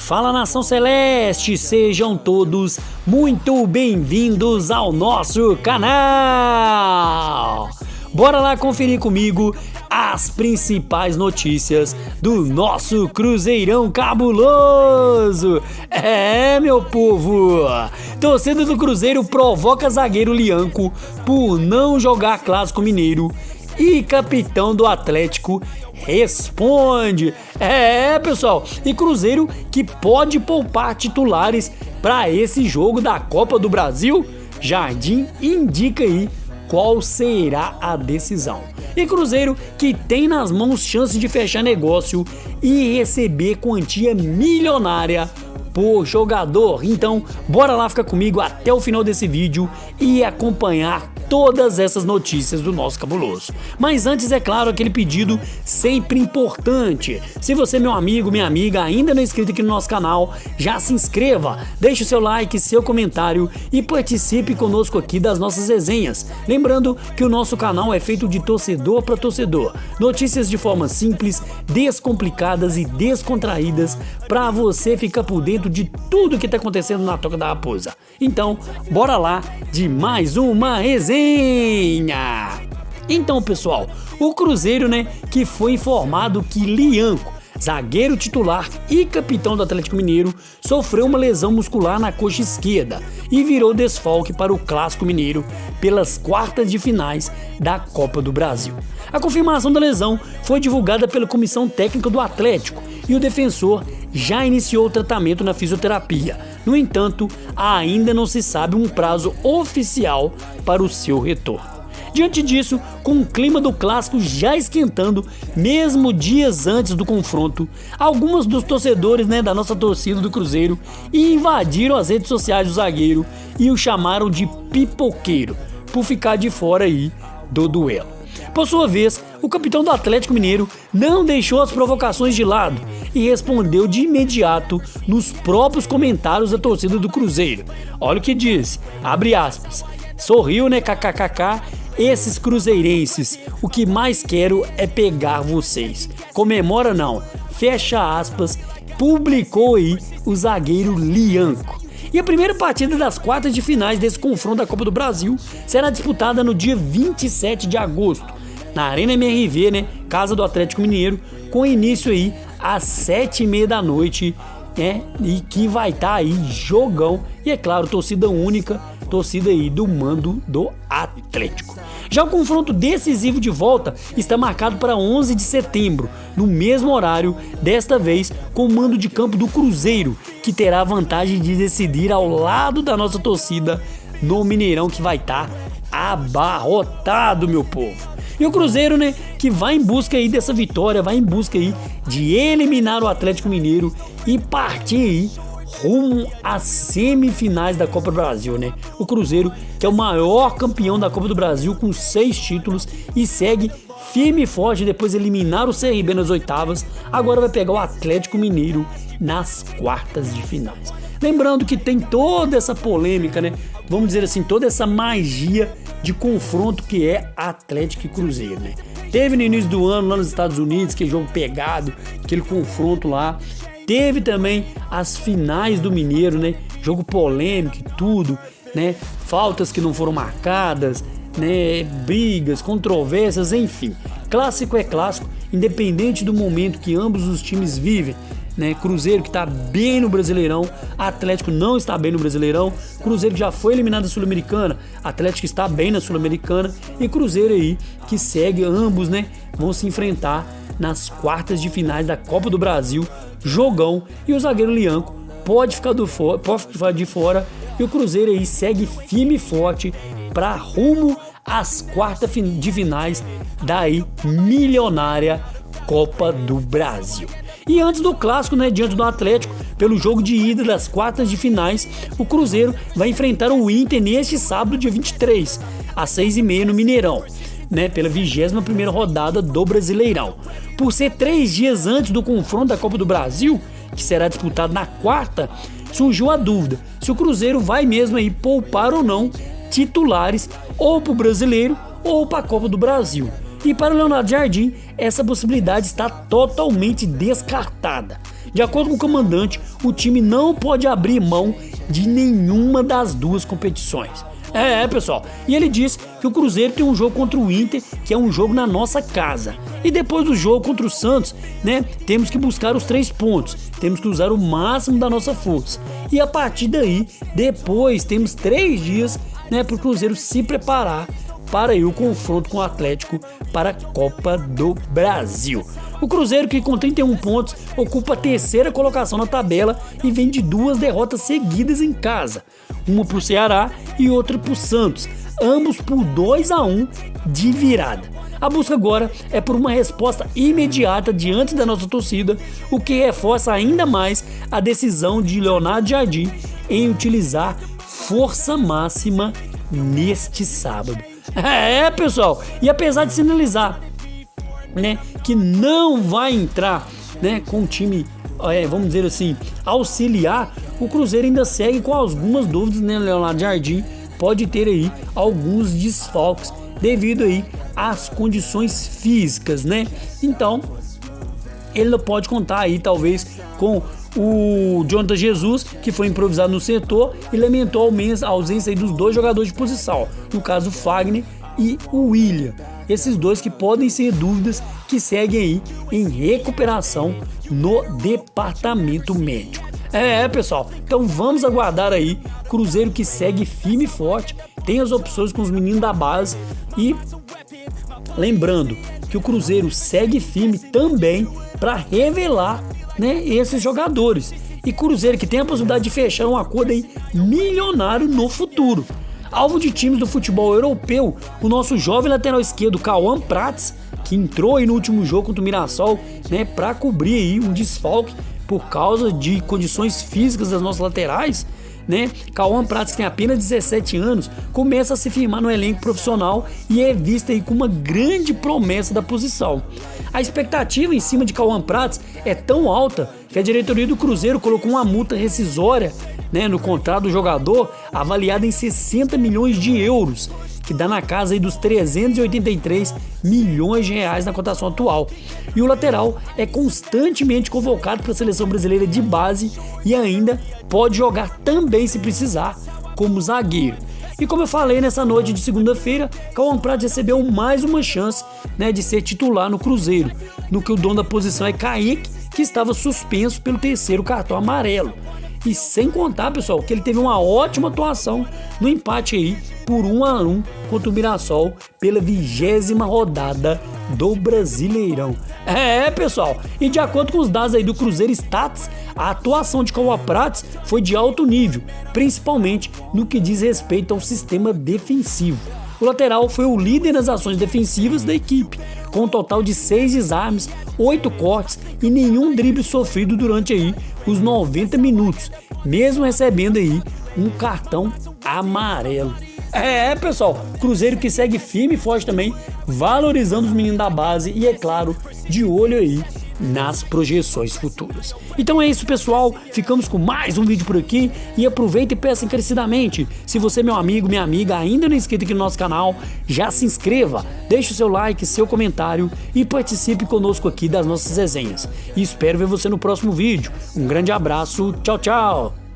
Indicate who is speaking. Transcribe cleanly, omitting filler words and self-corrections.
Speaker 1: Fala, Nação Celeste, sejam todos muito bem-vindos ao nosso canal. Bora lá conferir comigo as principais notícias do nosso Cruzeirão cabuloso. Meu povo, torcida do Cruzeiro provoca zagueiro Lianco por não jogar Clássico Mineiro e capitão do Atlético responde. Pessoal, e Cruzeiro que pode poupar titulares para esse jogo da Copa do Brasil? Jardim indica aí qual será a decisão. E Cruzeiro que tem nas mãos chance de fechar negócio e receber quantia milionária por jogador. Então, bora lá ficar comigo até o final desse vídeo e acompanhar todas essas notícias do nosso cabuloso. Mas antes, é claro, aquele pedido sempre importante. Se você, meu amigo, minha amiga, ainda não é inscrito aqui no nosso canal, já se inscreva, deixe o seu like, seu comentário e participe conosco aqui das nossas resenhas. Lembrando que o nosso canal é feito de torcedor para torcedor. Notícias de forma simples, descomplicadas e descontraídas para você ficar por dentro de tudo que está acontecendo na Toca da Raposa. Então, bora lá de mais uma resenha. Então, pessoal, o Cruzeiro, que foi informado que Lianco, zagueiro titular e capitão do Atlético Mineiro, sofreu uma lesão muscular na coxa esquerda e virou desfalque para o Clássico Mineiro pelas quartas de finais da Copa do Brasil. A confirmação da lesão foi divulgada pela comissão técnica do Atlético e o defensor já iniciou o tratamento na fisioterapia. No entanto, ainda não se sabe um prazo oficial para o seu retorno. Diante disso, com o clima do clássico já esquentando, mesmo dias antes do confronto, alguns dos torcedores da nossa torcida do Cruzeiro invadiram as redes sociais do zagueiro e o chamaram de pipoqueiro, por ficar de fora aí do duelo. Por sua vez, o capitão do Atlético Mineiro não deixou as provocações de lado e respondeu de imediato nos próprios comentários da torcida do Cruzeiro. Olha o que disse, abre aspas, sorriu, kkkk, esses cruzeirenses, o que mais quero é pegar vocês, comemora não, fecha aspas, publicou aí o zagueiro Lianco. E a primeira partida das quartas de finais desse confronto da Copa do Brasil será disputada no dia 27 de agosto, na Arena MRV, casa do Atlético Mineiro, com início aí às 7h30 da noite, e que vai estar aí jogão, e é claro, torcida única, torcida aí do mando do Atlético. Já o confronto decisivo de volta está marcado para 11 de setembro, no mesmo horário, desta vez com o mando de campo do Cruzeiro, que terá a vantagem de decidir ao lado da nossa torcida no Mineirão, que vai estar abarrotado, meu povo. E o Cruzeiro, que vai em busca aí dessa vitória, vai em busca aí de eliminar o Atlético Mineiro e partir aí rumo às semifinais da Copa do Brasil, O Cruzeiro, que é o maior campeão da Copa do Brasil com 6 títulos e segue firme e forte depois de eliminar o CRB nas oitavas, agora vai pegar o Atlético Mineiro nas quartas de finais. Lembrando que tem toda essa polêmica, vamos dizer assim, toda essa magia de confronto que é Atlético e Cruzeiro, Teve no início do ano lá nos Estados Unidos, aquele jogo pegado, aquele confronto lá. Teve também as finais do Mineiro, Jogo polêmico e tudo, Faltas que não foram marcadas, Brigas, controvérsias, enfim. Clássico é clássico, independente do momento que ambos os times vivem. Cruzeiro que está bem no Brasileirão, Atlético não está bem no Brasileirão, Cruzeiro que já foi eliminado da Sul-Americana, Atlético está bem na Sul-Americana e Cruzeiro aí que segue, ambos vão se enfrentar nas quartas de finais da Copa do Brasil, jogão, e o zagueiro Lianco pode ficar de fora e o Cruzeiro aí segue firme e forte para rumo às quartas de finais da aí milionária Copa do Brasil. E antes do clássico, diante do Atlético, pelo jogo de ida das quartas de finais, o Cruzeiro vai enfrentar o Inter neste sábado, dia 23, às 6h30 no Mineirão, pela 21ª rodada do Brasileirão. Por ser 3 dias antes do confronto da Copa do Brasil, que será disputado na quarta, surgiu a dúvida se o Cruzeiro vai mesmo aí poupar ou não titulares ou para o Brasileiro ou para a Copa do Brasil. E para o Leonardo Jardim, essa possibilidade está totalmente descartada. De acordo com o comandante, o time não pode abrir mão de nenhuma das duas competições. Pessoal, e ele diz que o Cruzeiro tem um jogo contra o Inter, que é um jogo na nossa casa. E depois do jogo contra o Santos, né, temos que buscar os 3 pontos, temos que usar o máximo da nossa força. E a partir daí, depois temos 3 dias, né, para o Cruzeiro se preparar para o confronto com o Atlético para a Copa do Brasil. O Cruzeiro, que com 31 pontos, ocupa a 3ª colocação na tabela e vem de 2 derrotas seguidas em casa. Uma para o Ceará e outra para o Santos, ambos por 2-1 de virada. A busca agora é por uma resposta imediata diante da nossa torcida, o que reforça ainda mais a decisão de Leonardo Jardim em utilizar força máxima neste sábado. Pessoal, e apesar de sinalizar, né, que não vai entrar, né, com o time, vamos dizer assim, auxiliar, o Cruzeiro ainda segue com algumas dúvidas, né? Leonardo Jardim pode ter aí alguns desfalques devido aí às condições físicas, né? Então, ele não pode contar aí talvez com o Jonathan Jesus, que foi improvisado no setor e lamentou a ausência aí dos 2 jogadores de posição, no caso o Fagner e o William. Esses 2 que podem ser dúvidas que seguem aí em recuperação no departamento médico. Pessoal, então vamos aguardar aí. Cruzeiro que segue firme e forte, tem as opções com os meninos da base e lembrando que o Cruzeiro segue firme também para revelar, né, esses jogadores. E Cruzeiro que tem a possibilidade de fechar um acordo aí milionário no futuro. Alvo de times do futebol europeu, o nosso jovem lateral esquerdo Cauã Prats, que entrou aí no último jogo contra o Mirassol, né, para cobrir aí um desfalque por causa de condições físicas das nossas laterais, né? Cauã Prats, que tem apenas 17 anos, começa a se firmar no elenco profissional e é visto aí como uma grande promessa da posição. A expectativa em cima de Cauã Prats é tão alta que a diretoria do Cruzeiro colocou uma multa rescisória, né, no contrato do jogador, avaliada em 60 milhões de euros, que dá na casa aí dos 383 milhões de reais na cotação atual. E o lateral é constantemente convocado para a seleção brasileira de base e ainda pode jogar também se precisar como zagueiro. E como eu falei, nessa noite de segunda-feira, Cauã Prats recebeu mais uma chance, né, de ser titular no Cruzeiro, no que o dono da posição é Kaique, que estava suspenso pelo 3º cartão amarelo. E sem contar, pessoal, que ele teve uma ótima atuação no empate aí por 1-1 contra o Mirassol pela 20ª rodada do Brasileirão. Pessoal, e de acordo com os dados aí do Cruzeiro Stats, a atuação de Cauã Prats foi de alto nível, principalmente no que diz respeito ao sistema defensivo. O lateral foi o líder nas ações defensivas da equipe, com um total de 6 desarmes, 8 cortes e nenhum drible sofrido durante aí os 90 minutos, mesmo recebendo aí um cartão amarelo. Pessoal, Cruzeiro que segue firme e forte também, valorizando os meninos da base e, é claro, de olho aí nas projeções futuras. Então é isso, pessoal, ficamos com mais um vídeo por aqui e aproveita e peça encarecidamente, se você, meu amigo, minha amiga, ainda não é inscrito aqui no nosso canal, já se inscreva, deixe o seu like, seu comentário e participe conosco aqui das nossas resenhas. E espero ver você no próximo vídeo. Um grande abraço, tchau, tchau!